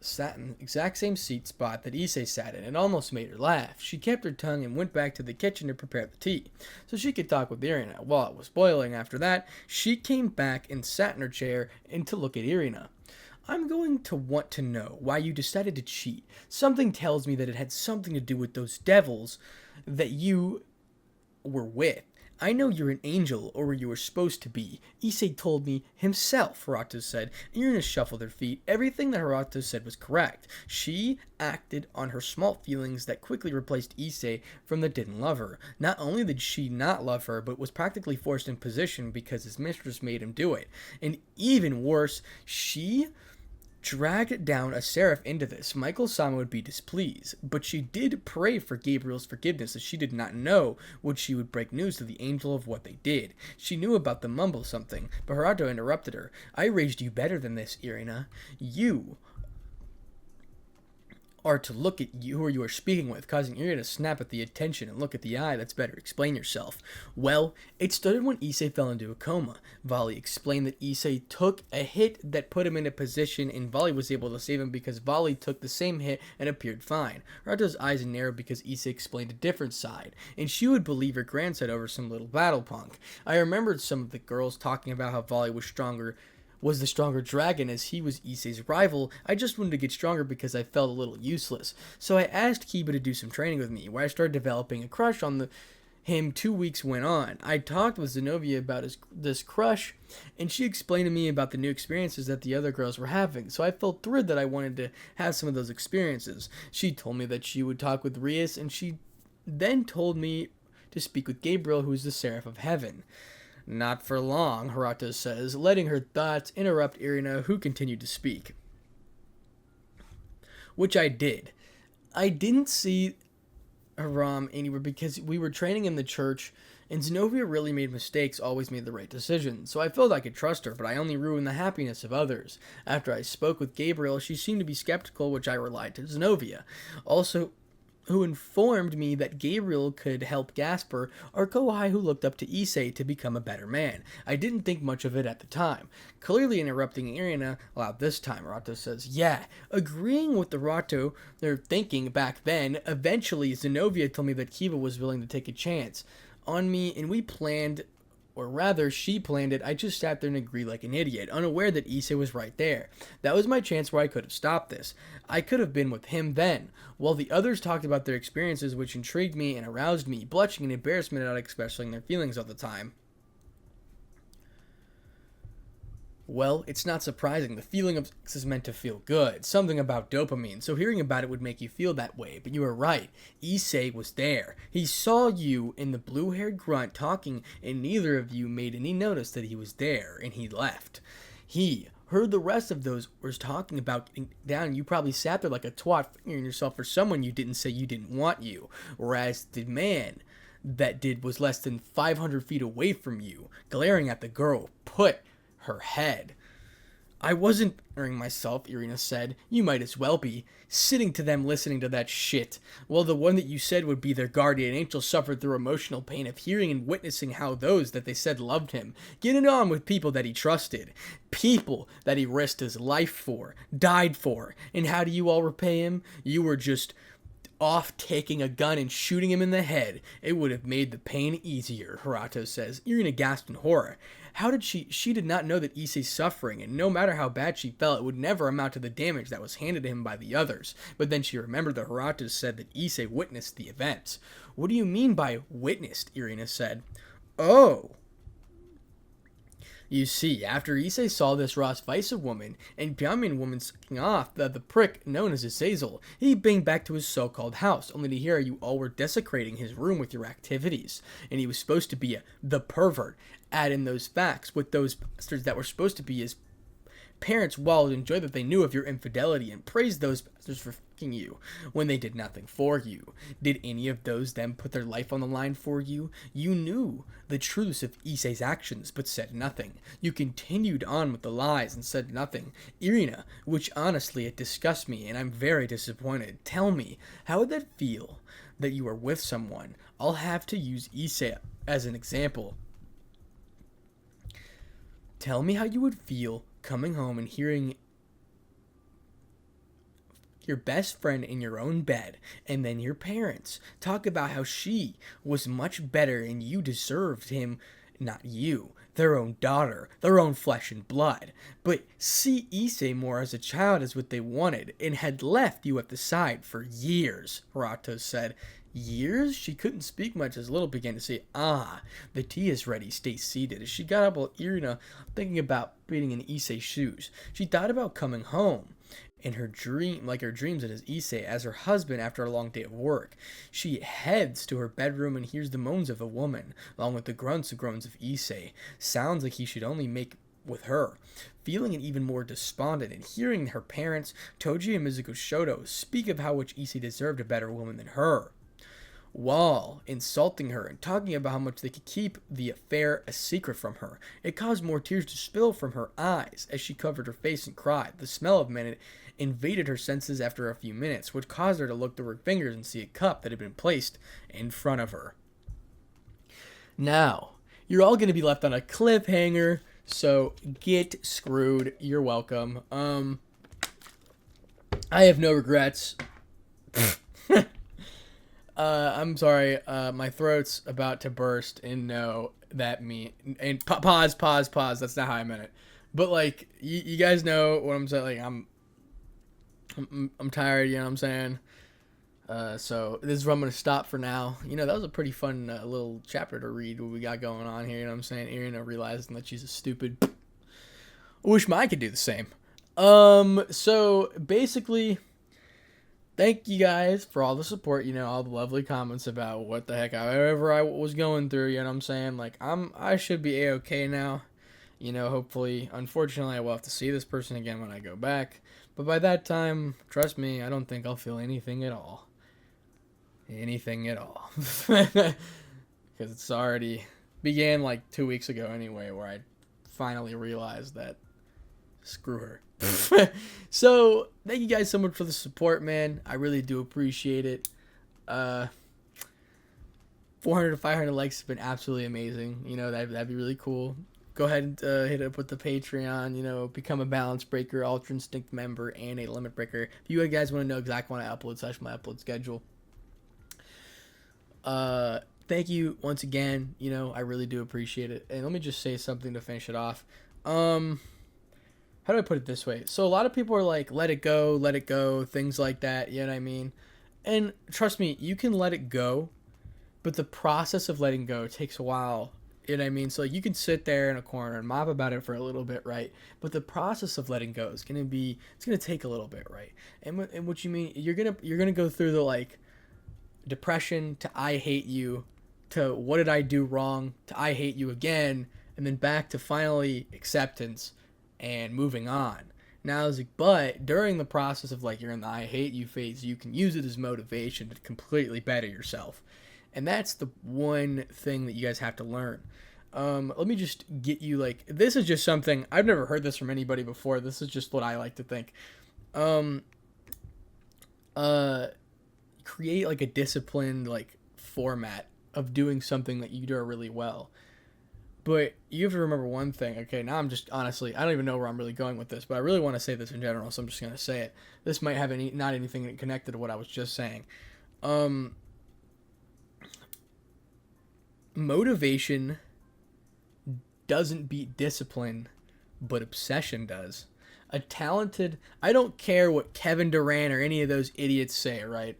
sat in the exact same seat spot that Issei sat in. It almost made her laugh. She kept her tongue and went back to the kitchen to prepare the tea, so she could talk with Irina. While it was boiling after that, she came back and sat in her chair and to look at Irina. I'm going to want to know why you decided to cheat. Something tells me that it had something to do with those devils that you were with. I know you're an angel, or you were supposed to be. Issei told me himself, Hirato said. Irina shuffled her feet. Everything that Hirato said was correct. She acted on her small feelings that quickly replaced Issei from the didn't love her. Not only did she not love her, but was practically forced in position because his mistress made him do it. And even worse, she dragged down a seraph into this. Michael-sama would be displeased, but she did pray for Gabriel's forgiveness, as she did not know what she would break news to the angel of what they did. She knew about the mumble something, but Hirato interrupted her. I raised you better than this, Irina. You are to look at you who you are speaking with, causing Irina to snap at the attention and look at the eye. That's better. Explain yourself. Well, it started when Issei fell into a coma. Vali explained that Issei took a hit that put him in a position, and Vali was able to save him because Vali took the same hit and appeared fine. Hirato's eyes narrowed because Issei explained a different side, and she would believe her grandson over some little battle punk. I remembered some of the girls talking about how Vali was the stronger dragon as he was Issei's rival. I just wanted to get stronger because I felt a little useless. So I asked Kiba to do some training with me, where I started developing a crush on him. 2 weeks went on. I talked with Zenobia about this crush, and she explained to me about the new experiences that the other girls were having, so I felt thrilled that I wanted to have some of those experiences. She told me that she would talk with Rias, and she then told me to speak with Gabriel, who is the Seraph of Heaven. Not for long, Hirato says, letting her thoughts interrupt Irina, who continued to speak. Which I did. I didn't see Haram anywhere because we were training in the church, and Zenobia really made mistakes, always made the right decision. So I felt I could trust her, but I only ruined the happiness of others. After I spoke with Gabriel, she seemed to be skeptical, which I relied to Zenobia. Also, who informed me that Gabriel could help Gasper, or Kohai, who looked up to Issei to become a better man. I didn't think much of it at the time. Clearly interrupting Irina aloud this time, Hirato says, yeah, agreeing with the Hirato they're thinking back then. Eventually, Zenobia told me that Kiba was willing to take a chance on me, and we planned, or rather, she planned it. I just sat there and agreed like an idiot, unaware that Issei was right there. That was my chance where I could have stopped this. I could have been with him then, while the others talked about their experiences, which intrigued me and aroused me, blushing in embarrassment at expressing their feelings all the time. Well, it's not surprising. The feeling of sex is meant to feel good. Something about dopamine, so hearing about it would make you feel that way. But you were right. Issei was there. He saw you and the blue-haired grunt talking, and neither of you made any notice that he was there, and he left. He heard the rest of those was talking about getting down, and you probably sat there like a twat fingering yourself for someone you didn't say you didn't want you. Whereas the man that did was less than 500 feet away from you, glaring at the girl, put her head. I wasn't hearing myself, Irina said. You might as well be. Sitting to them listening to that shit. Well, the one that you said would be their guardian angel suffered through emotional pain of hearing and witnessing how those that they said loved him, getting on with people that he trusted. People that he risked his life for, died for. And how do you all repay him? You were just off taking a gun and shooting him in the head. It would have made the pain easier, Hirato says. Irina gasped in horror. How did she did not know that Issei's suffering, and no matter how bad she felt, it would never amount to the damage that was handed to him by the others. But then she remembered that Hirato said that Issei witnessed the events. What do you mean by witnessed? Irina said. Oh. You see, after Issei saw this Rosvisa woman and Pyongyang woman sucking off the prick known as Azazel, he banged back to his so-called house, only to hear you all were desecrating his room with your activities. And he was supposed to be the pervert. Add in those facts with those bastards that were supposed to be his parents wallowed in joy that they knew of your infidelity and praised those bastards for fucking you when they did nothing for you. Did any of those then put their life on the line for you? You knew the truths of Issei's actions but said nothing. You continued on with the lies and said nothing. Irina, which honestly it disgusts me and I'm very disappointed. Tell me, how would that feel that you are with someone? I'll have to use Issei as an example. Tell me how you would feel coming home and hearing your best friend in your own bed, and then your parents talk about how she was much better and you deserved him, not you, their own daughter, their own flesh and blood, but see Issei more as a child as what they wanted, and had left you at the side for years, Hirato said. Years? She couldn't speak much as Little began to say, the tea is ready, stay seated. As she got up while Irina thinking about being in Issei's shoes, she thought about coming home. In her dream, like her dreams, it is Issei as her husband after a long day of work. She heads to her bedroom and hears the moans of a woman, along with the grunts and groans of Issei. Sounds like he should only make with her. Feeling it even more despondent and hearing her parents, Toji and Mizuko Shoto, speak of how much Issei deserved a better woman than her, while insulting her and talking about how much they could keep the affair a secret from her. It caused more tears to spill from her eyes as she covered her face and cried. The smell of mint invaded her senses after a few minutes, which caused her to look through her fingers and see a cup that had been placed in front of her. Now, you're all going to be left on a cliffhanger, so get screwed. You're welcome. I have no regrets. I'm sorry, my throat's about to burst, and no, that me, and pause, that's not how I meant it, but, like, you guys know what I'm saying, like, I'm tired, you know what I'm saying, so this is where I'm going to stop for now. You know, that was a pretty fun, little chapter to read, what we got going on here, you know what I'm saying, Irina realizing that she's a stupid, I wish mine could do the same. So, basically, thank you guys for all the support, you know, all the lovely comments about what the heck, however I was going through, you know what I'm saying, like, I should be A-okay now, you know, hopefully. Unfortunately, I will have to see this person again when I go back, but by that time, trust me, I don't think I'll feel anything at all, because it's already began, like, 2 weeks ago anyway, where I finally realized that, screw her. So, thank you guys so much for the support, man. I really do appreciate it. 400 to 500 likes has been absolutely amazing. You know, that'd be really cool. Go ahead and hit up with the Patreon, you know, become a balance breaker, Ultra Instinct member, and a limit breaker. If you guys want to know exactly when I upload, my upload schedule. Thank you once again. You know, I really do appreciate it. And let me just say something to finish it off. How do I put it this way? So a lot of people are like, let it go, things like that, you know what I mean? And trust me, you can let it go, but the process of letting go takes a while, you know what I mean? So you can sit there in a corner and mop about it for a little bit, right? But the process of letting go is going to take a little bit, right? And what you mean, you're going to go through the, like, depression to I hate you, to what did I do wrong, to I hate you again, and then back to finally acceptance and moving on. Now, it's like, but during the process of, like, you're in the I hate you phase, you can use it as motivation to completely better yourself. And that's the one thing that you guys have to learn. Let me just get you, like, this is just something, I've never heard this from anybody before. This is just what I like to think. Create, like, a disciplined, like, format of doing something that you do really well. But you have to remember one thing, okay? Now I'm just, honestly, I don't even know where I'm really going with this, but I really want to say this in general, so I'm just going to say it. This might have not anything connected to what I was just saying. Motivation doesn't beat discipline, but obsession does. I don't care what Kevin Durant or any of those idiots say, right?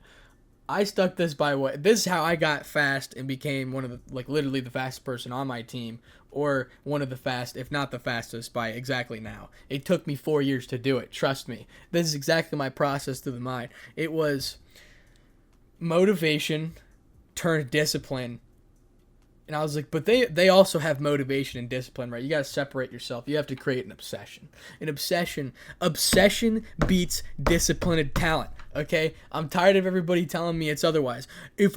I stuck this this is how I got fast and became one of the, like, literally the fastest person on my team, or one of the fast, if not the fastest, by exactly now. It took me 4 years to do it. Trust me. This is exactly my process through the mind. It was motivation turned discipline. And I was like, but they also have motivation and discipline, right? You got to separate yourself. You have to create an obsession. Obsession beats disciplined talent, okay? I'm tired of everybody telling me it's otherwise. If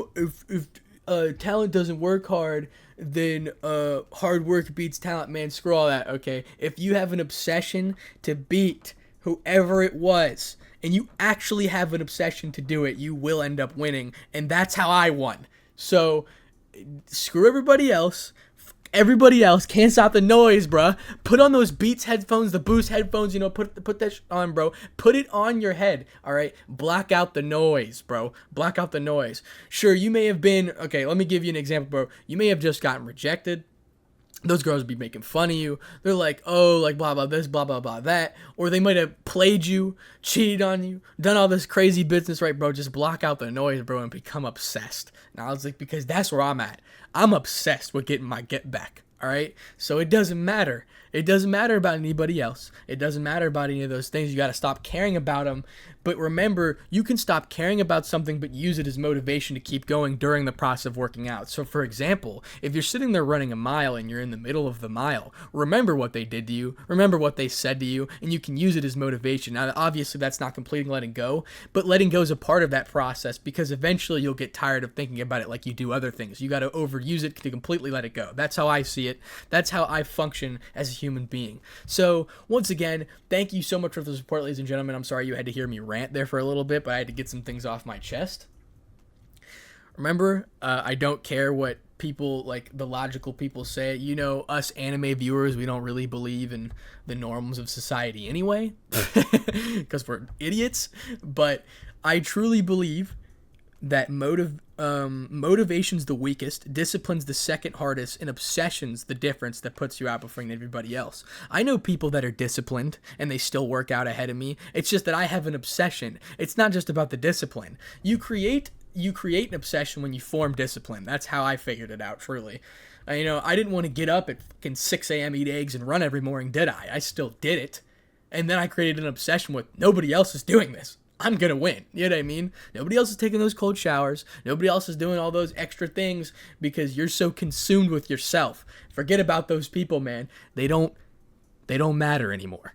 talent doesn't work hard, then hard work beats talent. Man, screw all that, okay? If you have an obsession to beat whoever it was, and you actually have an obsession to do it, you will end up winning. And that's how I won. So screw everybody else. Everybody else can't stop the noise, bruh. Put on those Beats headphones, the Boost headphones, put that on, bro. Put it on your head, all right? Black out the noise, bro. Black out the noise. Sure, you may have been, okay, let me give you an example, bro. You may have just gotten rejected. Those girls be making fun of you. They're like, oh, like blah, blah, this, blah, blah, blah, that. Or they might have played you, cheated on you, done all this crazy business, right, bro? Just block out the noise, bro, and become obsessed. Now, it's like, because that's where I'm at. I'm obsessed with getting my get back, all right? So it doesn't matter. It doesn't matter about anybody else. It doesn't matter about any of those things. You got to stop caring about them. But remember, you can stop caring about something but use it as motivation to keep going during the process of working out. So, for example, if you're sitting there running a mile and you're in the middle of the mile, remember what they did to you, remember what they said to you, and you can use it as motivation. Now, obviously, that's not completing letting go, but letting go is a part of that process because eventually you'll get tired of thinking about it like you do other things. You got to overuse it to completely let it go. That's how I see it. That's how I function as a human being. So, once again, thank you so much for the support, ladies and gentlemen. I'm sorry you had to hear me rant there for a little bit, but I had to get some things off my chest. Remember, I don't care what people, like the logical people say. Us anime viewers, we don't really believe in the norms of society anyway, because we're idiots. But I truly believe that motivation's the weakest, discipline's the second hardest, and obsession's the difference that puts you outperforming everybody else. I know people that are disciplined and they still work out ahead of me. It's just that I have an obsession. It's not just about the discipline. You create an obsession when you form discipline. That's how I figured it out, truly. I didn't want to get up at fucking 6 a.m., eat eggs, and run every morning, did I? I still did it. And then I created an obsession with nobody else is doing this. I'm going to win. You know what I mean? Nobody else is taking those cold showers. Nobody else is doing all those extra things because you're so consumed with yourself. Forget about those people, man. They don't matter anymore.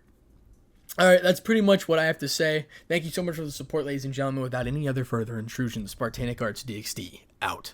All right, that's pretty much what I have to say. Thank you so much for the support, ladies and gentlemen. Without any other further intrusion, Spartanic Arts DxD out.